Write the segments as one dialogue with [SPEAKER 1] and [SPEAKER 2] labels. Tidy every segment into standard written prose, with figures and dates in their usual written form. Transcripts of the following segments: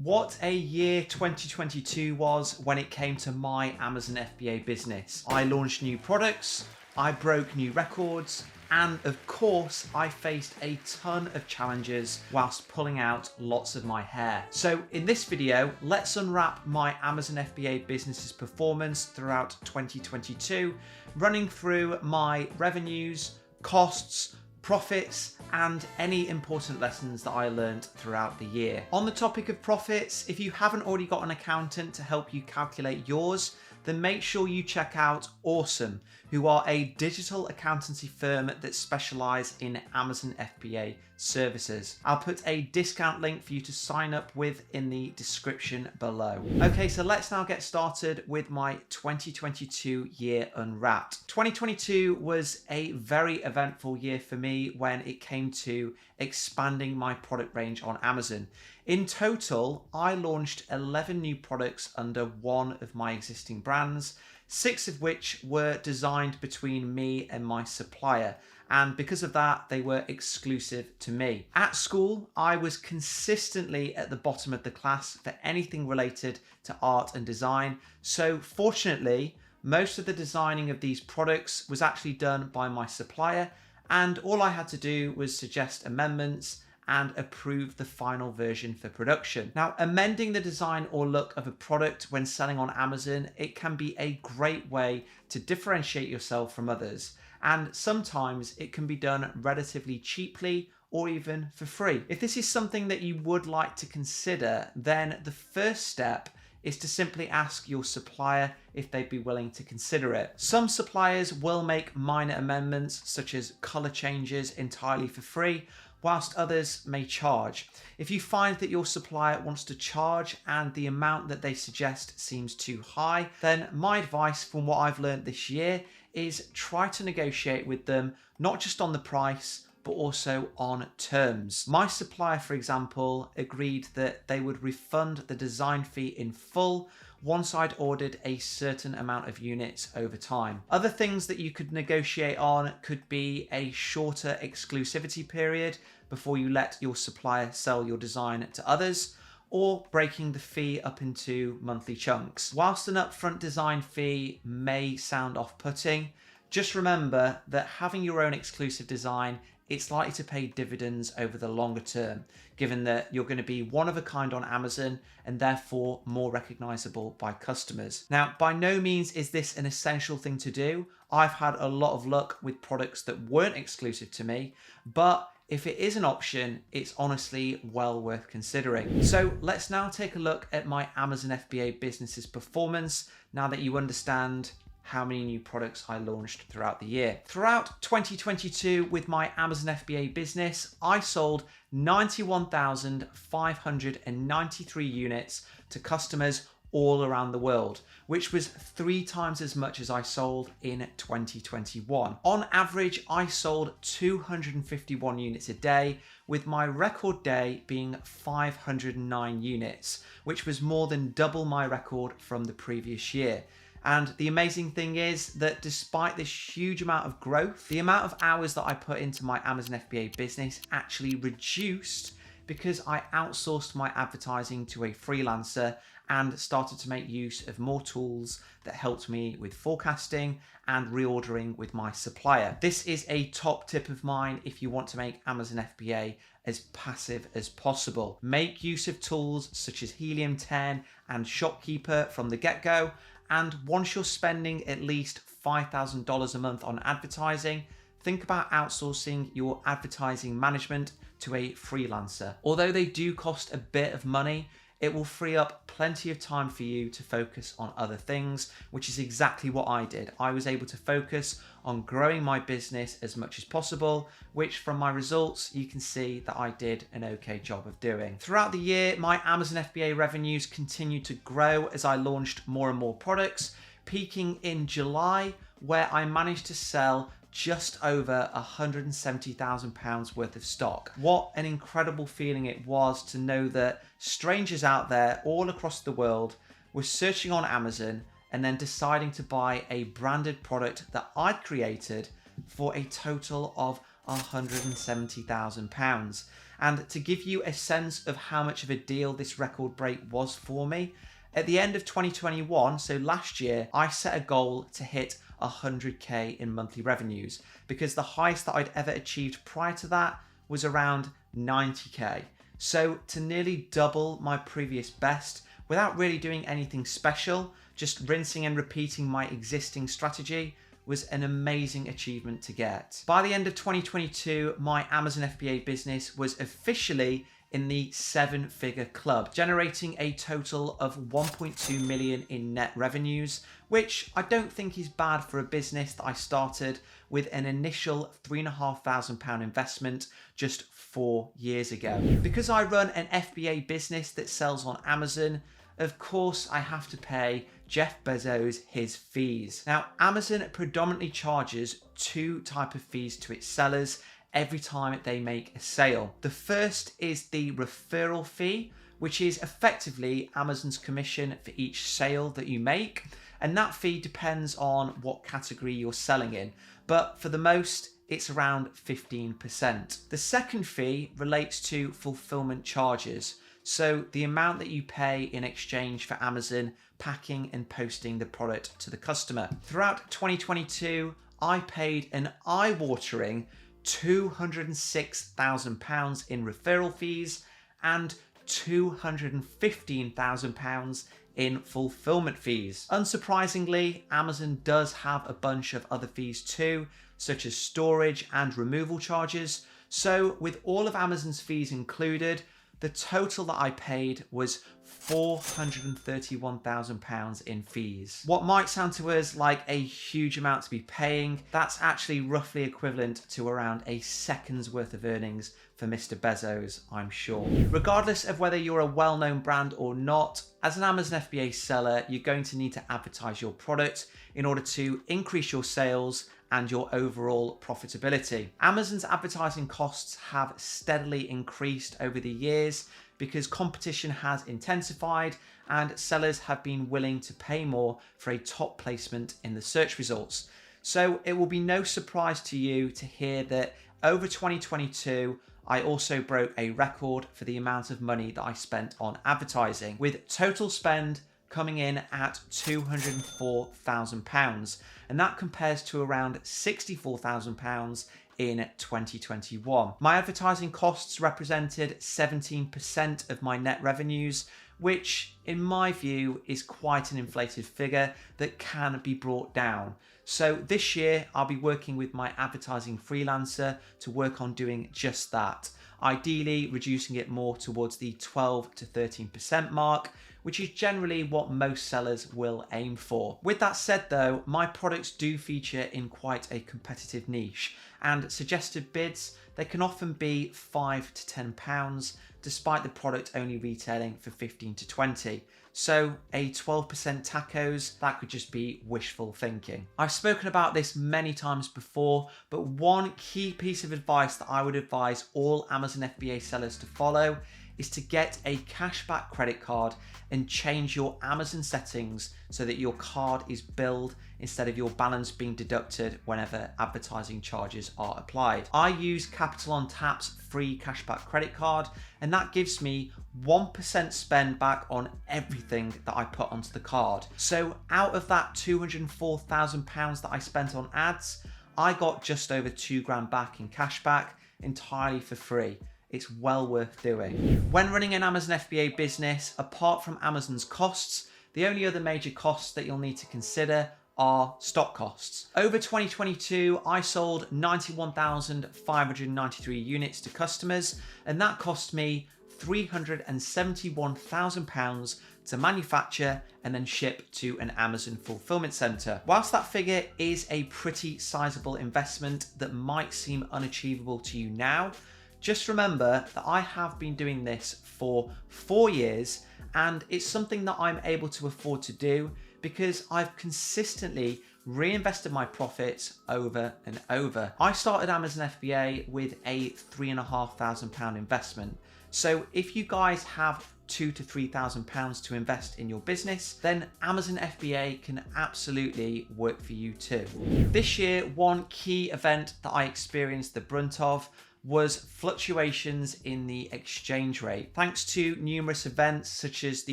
[SPEAKER 1] What a year 2022 was when it came to my Amazon FBA business. I launched new products, I broke new records, and of course, I faced a ton of challenges whilst pulling out lots of my hair. So in this video, let's unwrap my Amazon FBA business's performance throughout 2022, running through my revenues, costs, profits, and any important lessons that I learned throughout the year. On the topic of profits, if you haven't already got an accountant to help you calculate yours, then make sure you check out Awesome, who are a digital accountancy firm that specialize in Amazon FBA services. I'll put a discount link for you to sign up with in the description below. Okay, so let's now get started with my 2022 year unwrapped. 2022 was a very eventful year for me when it came to expanding my product range on Amazon. In total, I launched 11 new products under one of my existing brands, 6 of which were designed between me and my supplier. And because of that, they were exclusive to me. At school, I was consistently at the bottom of the class for anything related to art and design. So fortunately, most of the designing of these products was actually done by my supplier, and all I had to do was suggest amendments and approve the final version for production. Now, amending the design or look of a product when selling on Amazon, it can be a great way to differentiate yourself from others. And sometimes it can be done relatively cheaply or even for free. If this is something that you would like to consider, then the first step is to simply ask your supplier if they'd be willing to consider it. Some suppliers will make minor amendments, such as color changes, entirely for free, whilst others may charge. If you find that your supplier wants to charge and the amount that they suggest seems too high, then my advice from what I've learned this year is try to negotiate with them, not just on the price, but also on terms. My supplier, for example, agreed that they would refund the design fee in full once I'd ordered a certain amount of units over time. Other things that you could negotiate on could be a shorter exclusivity period before you let your supplier sell your design to others, or breaking the fee up into monthly chunks. Whilst an upfront design fee may sound off-putting, just remember that having your own exclusive design, it's likely to pay dividends over the longer term, given that you're going to be one of a kind on Amazon and therefore more recognizable by customers. Now, by no means is this an essential thing to do. I've had a lot of luck with products that weren't exclusive to me, but if it is an option, it's honestly well worth considering. So let's now take a look at my Amazon FBA business's performance now that you understand how many new products I launched throughout the year. Throughout 2022 with my Amazon FBA business, I sold 91,593 units to customers all around the world, which was 3 times as much as I sold in 2021. On average, I sold 251 units a day, with my record day being 509 units, which was more than double my record from the previous year. And the amazing thing is that despite this huge amount of growth, the amount of hours that I put into my Amazon FBA business actually reduced because I outsourced my advertising to a freelancer and started to make use of more tools that helped me with forecasting and reordering with my supplier. This is a top tip of mine if you want to make Amazon FBA as passive as possible. Make use of tools such as Helium 10 and Shopkeeper from the get-go, and once you're spending at least $5,000 a month on advertising, think about outsourcing your advertising management to a freelancer. Although they do cost a bit of money, it will free up plenty of time for you to focus on other things, which is exactly what I did. I was able to focus on growing my business as much as possible, which from my results, you can see that I did an okay job of doing. Throughout the year, my Amazon FBA revenues continued to grow as I launched more and more products, peaking in July, where I managed to sell just over £170,000 worth of stock. What an incredible feeling it was to know that strangers out there all across the world were searching on Amazon and then deciding to buy a branded product that I'd created for a total of £170,000. And to give you a sense of how much of a deal this record break was for me, at the end of 2021, so last year, I set a goal to hit 100k in monthly revenues, because the highest that I'd ever achieved prior to that was around 90k. So to nearly double my previous best without really doing anything special, just rinsing and repeating my existing strategy, was an amazing achievement to get. By the end of 2022, my Amazon FBA business was officially in the 7-figure club, generating a total of 1.2 million in net revenues, which I don't think is bad for a business that I started with an initial £3,500 investment just 4 years ago. Because I run an FBA business that sells on Amazon, of course I have to pay Jeff Bezos his fees. Now, Amazon predominantly charges 2 types of fees to its sellers every time they make a sale. The first is the referral fee, which is effectively Amazon's commission for each sale that you make. And that fee depends on what category you're selling in, but for the most, it's around 15%. The second fee relates to fulfillment charges. So the amount that you pay in exchange for Amazon packing and posting the product to the customer. Throughout 2022, I paid an eye-watering £206,000 in referral fees and £215,000 in fulfillment fees. Unsurprisingly, Amazon does have a bunch of other fees too, such as storage and removal charges. So with all of Amazon's fees included, the total that I paid was £431,000 in fees. What might sound to us like a huge amount to be paying, that's actually roughly equivalent to around a second's worth of earnings for Mr. Bezos, I'm sure. Regardless of whether you're a well-known brand or not, as an Amazon FBA seller, you're going to need to advertise your product in order to increase your sales and your overall profitability. Amazon's advertising costs have steadily increased over the years because competition has intensified and sellers have been willing to pay more for a top placement in the search results. So it will be no surprise to you to hear that over 2022, I also broke a record for the amount of money that I spent on advertising, with total spend coming in at £204,000, and that compares to around £64,000 in 2021. My advertising costs represented 17% of my net revenues, which in my view is quite an inflated figure that can be brought down. So this year I'll be working with my advertising freelancer to work on doing just that, ideally reducing it more towards the 12 to 13% mark, which is generally what most sellers will aim for. With that said though, my products do feature in quite a competitive niche, and suggested bids, they can often be £5 to £10, despite the product only retailing for 15 to 20. So a 12% tacos, that could just be wishful thinking. I've spoken about this many times before, but one key piece of advice that I would advise all Amazon FBA sellers to follow is to get a cashback credit card and change your Amazon settings so that your card is billed instead of your balance being deducted whenever advertising charges are applied. I use Capital on Tap's free cashback credit card, and that gives me 1% spend back on everything that I put onto the card. So out of that £204,000 that I spent on ads, I got just over £2,000 back in cashback entirely for free. It's well worth doing. When running an Amazon FBA business, apart from Amazon's costs, the only other major costs that you'll need to consider are stock costs. Over 2022, I sold 91,593 units to customers, and that cost me £371,000 to manufacture and then ship to an Amazon fulfillment center. Whilst that figure is a pretty sizable investment that might seem unachievable to you now, just remember that I have been doing this for 4 years, and it's something that I'm able to afford to do because I've consistently reinvested my profits over and over. I started Amazon FBA with a £3,500 investment. So if you guys have £2,000 to £3,000 to invest in your business, then Amazon FBA can absolutely work for you too. This year, one key event that I experienced the brunt of was fluctuations in the exchange rate. Thanks to numerous events such as the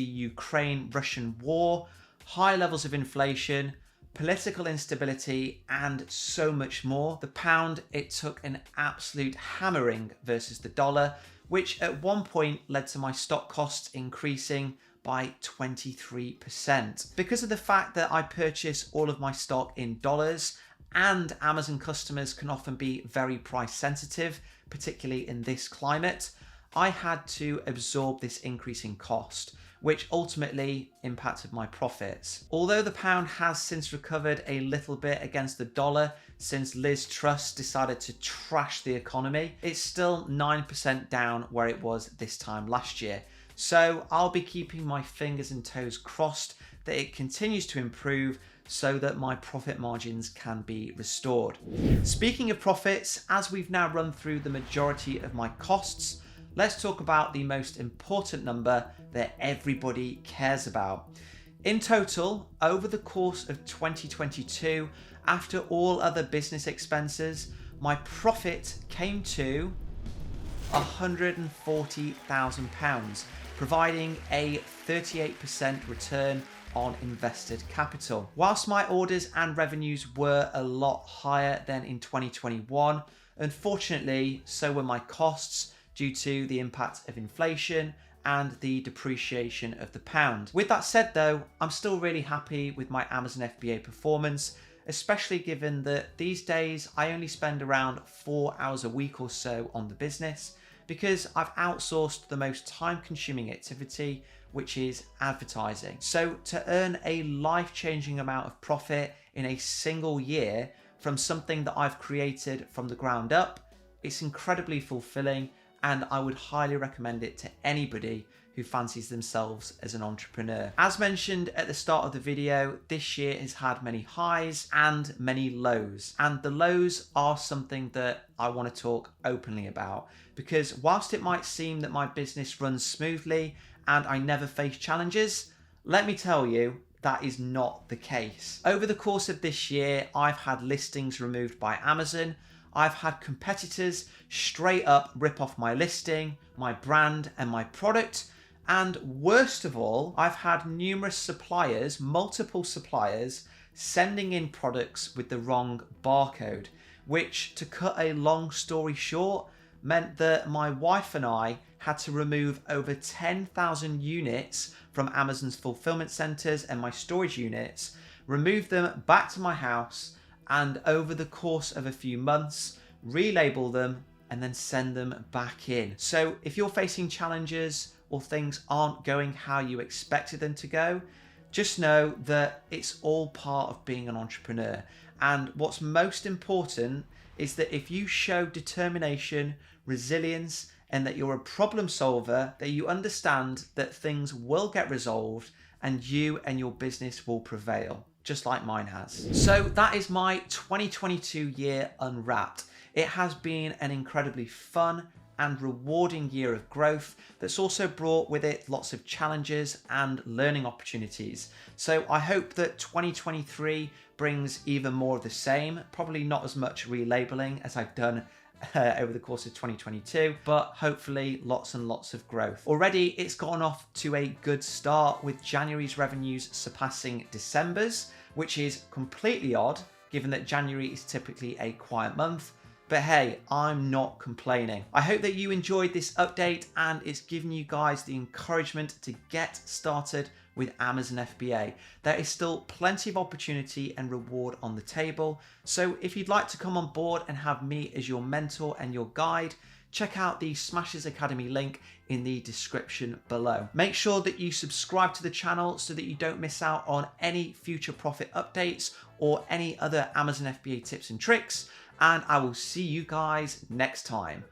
[SPEAKER 1] Ukraine-Russian war, high levels of inflation, political instability, and so much more, the pound, it took an absolute hammering versus the dollar, which at one point led to my stock costs increasing by 23%. Because of the fact that I purchase all of my stock in dollars, and Amazon customers can often be very price sensitive, particularly in this climate, I had to absorb this increase in cost, which ultimately impacted my profits. Although the pound has since recovered a little bit against the dollar since Liz Truss decided to trash the economy, it's still 9% down where it was this time last year. So I'll be keeping my fingers and toes crossed that it continues to improve so that my profit margins can be restored. Speaking of profits, as we've now run through the majority of my costs, let's talk about the most important number that everybody cares about. In total, over the course of 2022, after all other business expenses, my profit came to £140,000, providing a 38% return on invested capital. Whilst my orders and revenues were a lot higher than in 2021, unfortunately, so were my costs due to the impact of inflation and the depreciation of the pound. With that said though, I'm still really happy with my Amazon FBA performance, especially given that these days I only spend around 4 hours a week or so on the business, because I've outsourced the most time-consuming activity, which is advertising. So to earn a life-changing amount of profit in a single year from something that I've created from the ground up, it's incredibly fulfilling, and I would highly recommend it to anybody who fancies themselves as an entrepreneur. As mentioned at the start of the video, this year has had many highs and many lows. And the lows are something that I want to talk openly about, because whilst it might seem that my business runs smoothly and I never face challenges, let me tell you, that is not the case. Over the course of this year, I've had listings removed by Amazon. I've had competitors straight up rip off my listing, my brand, and my product. And worst of all, I've had numerous suppliers, multiple suppliers, sending in products with the wrong barcode, which, to cut a long story short, meant that my wife and I had to remove over 10,000 units from Amazon's fulfillment centers and my storage units, remove them back to my house, and over the course of a few months, relabel them and then send them back in. So if you're facing challenges or things aren't going how you expected them to go, just know that it's all part of being an entrepreneur. And what's most important is that if you show determination, resilience, and that you're a problem solver, that you understand that things will get resolved and you and your business will prevail, just like mine has. So that is my 2022 year unwrapped. It has been an incredibly fun and rewarding year of growth that's also brought with it lots of challenges and learning opportunities. So I hope that 2023 brings even more of the same, probably not as much relabeling as I've done over the course of 2022, but hopefully lots and lots of growth. Already it's gotten off to a good start with January's revenues surpassing December's, which is completely odd given that January is typically a quiet month. But hey, I'm not complaining. I hope that you enjoyed this update and it's given you guys the encouragement to get started with Amazon FBA. There is still plenty of opportunity and reward on the table. So if you'd like to come on board and have me as your mentor and your guide, check out the Smashers Academy link in the description below. Make sure that you subscribe to the channel so that you don't miss out on any future profit updates or any other Amazon FBA tips and tricks. And I will see you guys next time.